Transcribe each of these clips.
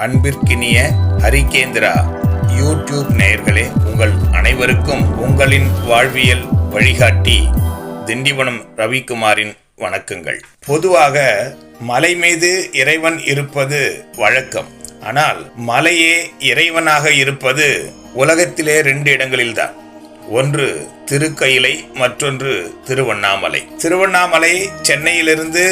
அன்பிற்கினிய ஹரிகேந்திரா யூடியூப் நேயர்களே, உங்கள் அனைவருக்கும் உங்களின் வாழ்வியல் வழிகாட்டி திண்டிவனம் ரவிக்குமாரின் வணக்கங்கள். பொதுவாக மலை மீது இறைவன் இருப்பது வழக்கம். ஆனால் மலையே இறைவனாக இருப்பது உலகத்திலே 2 இடங்களில்தான். ஒன்று திருக்கயிலை, மற்றொன்று திருவண்ணாமலை. திருவண்ணாமலை சென்னையிலிருந்து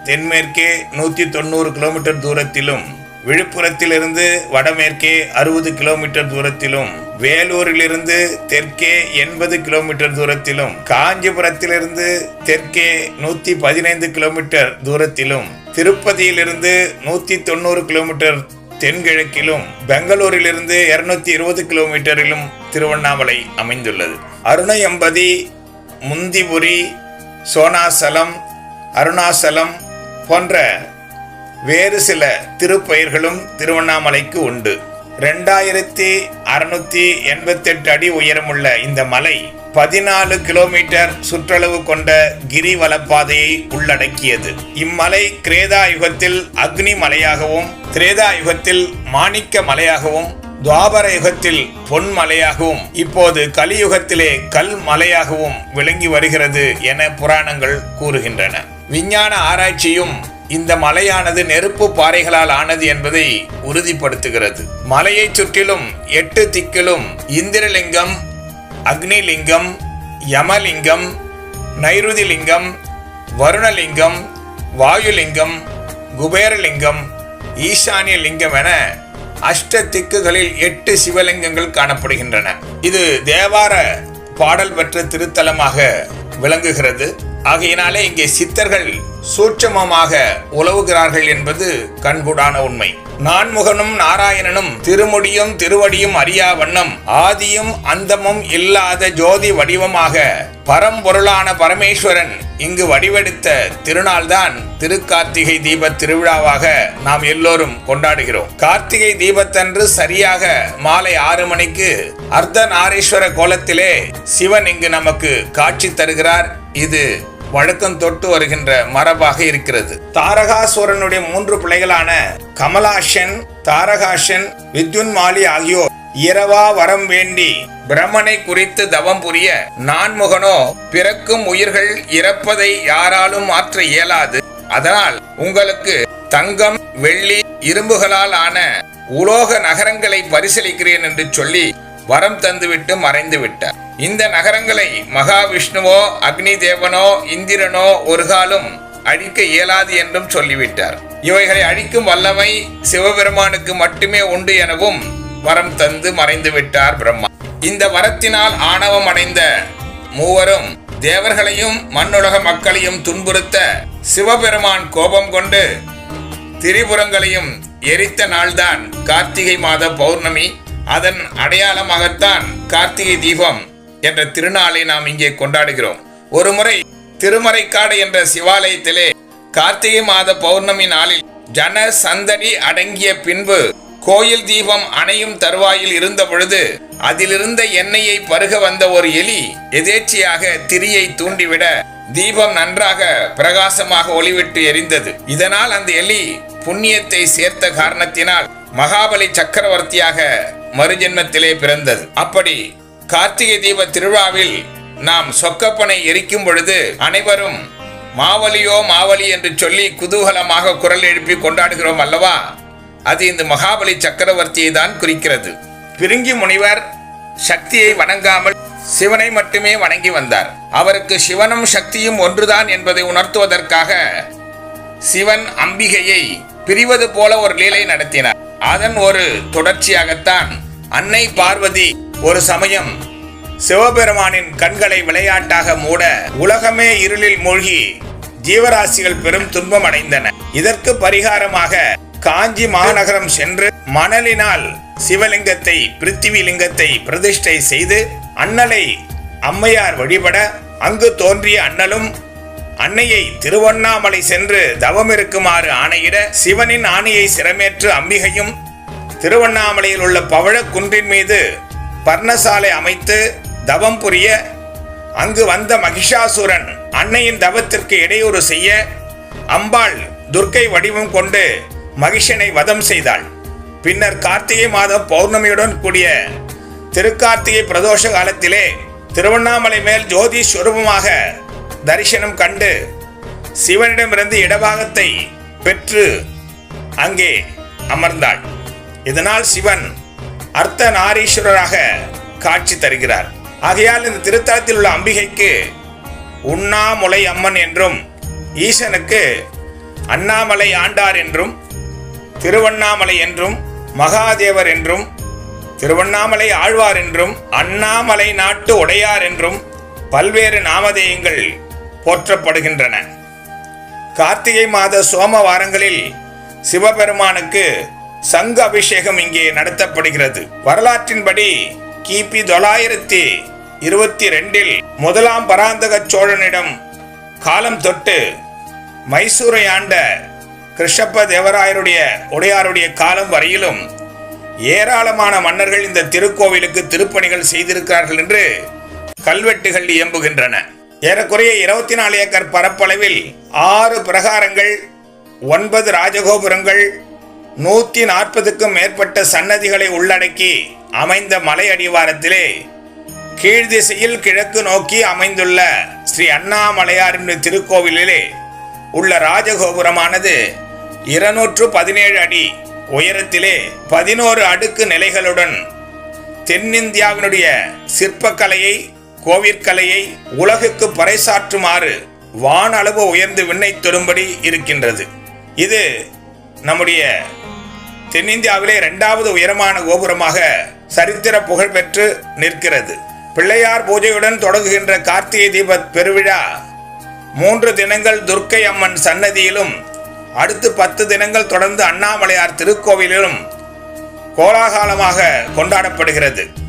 தென்மேற்கே 190 கிலோமீட்டர் தூரத்திலும், விழுப்புரத்திலிருந்து வடமேற்கே 60 கிலோமீட்டர் தூரத்திலும், வேலூரிலிருந்து தெற்கே 80 கிலோமீட்டர் தூரத்திலும், காஞ்சிபுரத்திலிருந்து தெற்கே 115 கிலோமீட்டர் தூரத்திலும், திருப்பதியிலிருந்து 190 கிலோமீட்டர் தென்கிழக்கிலும், பெங்களூரிலிருந்து 220 கிலோமீட்டரிலும் திருவண்ணாமலை அமைந்துள்ளது. அருணயம்பதி, முந்திபுரி, சோனாசலம், அருணாசலம் போன்ற வேறு சில திருப்பெயர்களும் திருவண்ணாமலைக்கு உண்டு. 2688 அடி உயரமுள்ள இந்த மலை 14 கிலோமீட்டர் சுற்றளவு கொண்ட கிரிவலப்பாதையை உள்ளடக்கியது. இம்மலை கிரேதா யுகத்தில் அக்னி மலையாகவும், திரேதா யுகத்தில் மாணிக்க மலையாகவும், துவாபர யுகத்தில் பொன் மலையாகவும், இப்போது கலியுகத்திலே கல் மலையாகவும் விளங்கி வருகிறது என புராணங்கள் கூறுகின்றன. விஞ்ஞான ஆராய்ச்சியும் இந்த மலையானது நெருப்பு பாறைகளால் ஆனது என்பதை உறுதிப்படுத்துகிறது. மலையை சுற்றிலும் 8 திக்கிலும் இந்திரலிங்கம், அக்னிலிங்கம், யமலிங்கம், நைருதிலிங்கம், வருணலிங்கம், வாயுலிங்கம், குபேரலிங்கம், ஈசானிய லிங்கம் என அஷ்ட திக்குகளில் 8 சிவலிங்கங்கள் காணப்படுகின்றன. இது தேவார பாடல் பெற்ற திருத்தலமாக விளங்குகிறது. ஆகையினாலே இங்கே சித்தர்கள் சூட்சமமாக உலவுகிறார்கள் என்பது கண்கூடான உண்மை. நான்முகனும் நாராயணனும் திருமுடியும் திருவடியும் அறியா வண்ணம் ஆதியும் அந்தமும் இல்லாத ஜோதி வடிவமாக பரம்பொருளான பரமேஸ்வரன் இங்கு வடிவெடுத்த திருநாள்தான் திருக்கார்த்திகை தீப திருவிழாவாக நாம் எல்லோரும் கொண்டாடுகிறோம். கார்த்திகை தீபத்தன்று சரியாக மாலை 6 மணிக்கு அர்த்தநாரீஸ்வர கோலத்திலே சிவன் இங்கு நமக்கு காட்சி தருகிறார். இது வழக்கம் தொட்டு வருகின்ற மரபாக இருக்கிறது. தாரகாசுரனுடைய 3 பிள்ளைகளான கமலாஷன், தாரகாஷன், வித்யுன்மாலி ஆகியோர் இரவா வரம் வேண்டி பிரம்மனை குறித்து தவம் புரிய, நான்முகனோ பிறக்கும் உயிர்கள் இறப்பதை யாராலும் மாற்ற இயலாது, அதனால் உங்களுக்கு தங்கம், வெள்ளி, இரும்புகளால் ஆன உலோக நகரங்களை பரிசீலிக்கிறேன் என்று சொல்லி வரம் தந்துவிட்டு மறைந்து விட்டார். இந்த நகரங்களை மகாவிஷ்ணுவோ, அக்னி தேவனோ, இந்திரனோ ஒரு காலம் அழிக்க இயலாது என்றும் சொல்லிவிட்டார். இவைகளை அழிக்கும் வல்லமை சிவபெருமானுக்கு மட்டுமே உண்டு எனவும் வரம் தந்து மறைந்து விட்டார் பிரம்மா. இந்த வரத்தினால் ஆணவம் அடைந்த மூவரும் தேவர்களையும் மண்ணுலக மக்களையும் துன்புறுத்த சிவபெருமான் கோபம் கொண்டு திரிபுரங்களையும் எரித்த நாள்தான் கார்த்திகை மாத பௌர்ணமி. அதன் அடையாளமாகத்தான் கார்த்திகை தீபம் என்ற திருநாளை நாம் இங்கே கொண்டாடுகிறோம். ஒருமுறை திருமறைக்காடு என்ற சிவாலயத்திலே கார்த்திகை மாத பௌர்ணமி நாளில் ஜன சந்தடி அடங்கிய பின்பு கோயில் தீபம் அணையும் தருவாயில் இருந்த பொழுது அதிலிருந்த எண்ணெயை பருக வந்த ஒரு எலி எதேச்சியாக திரியை தூண்டிவிட தீபம் நன்றாக பிரகாசமாக ஒளிவிட்டு எரிந்தது. இதனால் அந்த எலி புண்ணியத்தை சேர்த்த காரணத்தினால் மகாபலி சக்கரவர்த்தியாக மறுஜென்மத்திலே பிறந்தது. அப்படி கார்த்திகை தீப திருவிழாவில் நாம் சொக்கப்பனை எரிக்கும் பொழுது அனைவரும் மாவலியோ மாவலி என்று சொல்லி குதூகலமாக குரல் எழுப்பி கொண்டாடுகிறோம் அல்லவா? அது இந்த மகாபலி சக்கரவர்த்தியை தான் குறிக்கிறது. பிருங்கி முனிவர் சக்தியை வணங்காமல் சிவனை மட்டுமே வணங்கி வந்தார். அவருக்கு சிவனும் சக்தியும் ஒன்றுதான் என்பதை உணர்த்துவதற்காக சிவன் அம்பிகையை பிரிவது போல ஒரு லீலை நடத்தினார். அதன் ஒரு தொடர்ச்சியாகத்தான் அன்னை பார்வதி ஒரு சமயம் சிவபெருமானின் கண்களை விளையாட்டாக மூட உலகமே இருளில் மூழ்கி ஜீவராசிகள் பெரும் துன்பம் அடைந்தன. இதற்கு பரிகாரமாக காஞ்சி மாநகரம் சென்று மணலினால் சிவலிங்கத்தை, பிருத்திவி லிங்கத்தை பிரதிஷ்டை செய்து அண்ணலை அம்மையார் வழிபட, அங்கு தோன்றிய அண்ணலும் அன்னையை திருவண்ணாமலை சென்று தவம் இருக்குமாறு ஆணையிட, சிவனின் ஆணையை சிரமேற்று அம்பிகையும் திருவண்ணாமலையில் உள்ள பவழ குன்றின் மீது பர்ணசாலை அமைத்து தவம் புரிய, அங்கு வந்த மகிஷாசுரன் அன்னையின் தவத்திற்கு இடையூறு செய்ய அம்பாள் துர்க்கை வடிவம் கொண்டு மகிஷனை வதம் செய்தாள். பின்னர் கார்த்திகை மாதம் பௌர்ணமியுடன் கூடிய திருக்கார்த்திகை பிரதோஷ காலத்திலே திருவண்ணாமலை மேல் ஜோதி ஸ்வரூபமாக தரிசனம் கண்டு சிவனிடமிருந்து இடபாகத்தை பெற்று அங்கே அமர்ந்தாள். இதனால் சிவன் அர்த்த நாரீஸ்வரராக காட்சி தருகிறார். ஆகையால் இந்த திருத்தலத்தில் உள்ள அம்பிகைக்கு உண்ணாமுலை அம்மன் என்றும், ஈசனுக்கு அண்ணாமலை ஆண்டார் என்றும், திருவண்ணாமலை என்றும், மகாதேவர் என்றும், திருவண்ணாமலை ஆழ்வார் என்றும், அண்ணாமலை நாட்டு உடையார் என்றும் பல்வேறு நாமதேயங்கள் போற்றப்படுகின்றன. கார்த்திகை மாத சோமவாரங்களில் சிவபெருமானுக்கு சங்க அபிஷேகம் இங்கே நடத்தப்படுகிறது. வரலாற்றின்படி கிபி 922 முதலாம் பராந்தக சோழனிடம் காலம் தொட்டு மைசூரை ஆண்ட கிருஷ்ணப்ப தேவராயருடைய உடையாருடைய காலம் வரையிலும் ஏராளமான மன்னர்கள் இந்த திருக்கோவிலுக்கு திருப்பணிகள் செய்திருக்கிறார்கள் என்று கல்வெட்டுகள் இயம்புகின்றன. ஏறக்குறைய 24 ஏக்கர் பரப்பளவில் 6 பிரகாரங்கள், 9 ராஜகோபுரங்கள், 140க்கும் மேற்பட்ட சன்னதிகளை உள்ளடக்கி அமைந்த மலை அடிவாரத்திலே கீழ்திசையில் கிழக்கு நோக்கி அமைந்துள்ள ஸ்ரீ அண்ணாமலையாரின் திருக்கோவிலிலே உள்ள ராஜகோபுரமானது 217 அடி உயரத்திலே 11 அடுக்கு நிலைகளுடன் தென்னிந்தியாவினுடைய சிற்பக்கலையை, கோவிற்கலையை உலகுக்கு பறைசாற்றுமாறு வானளவு உயர்ந்து விண்ணை தொடும்படி இருக்கின்றது. இது நம்முடைய தென்னிந்தியாவிலே 2வது உயரமான கோபுரமாக சரித்திர புகழ் பெற்று நிற்கிறது. பிள்ளையார் பூஜையுடன் தொடங்குகின்ற கார்த்திகை தீப பெருவிழா 3 தினங்கள் துர்க்கை அம்மன் சன்னதியிலும், அடுத்து 10 தினங்கள் தொடர்ந்து அண்ணாமலையார் திருக்கோவிலிலும் கோலாகலமாக கொண்டாடப்படுகிறது.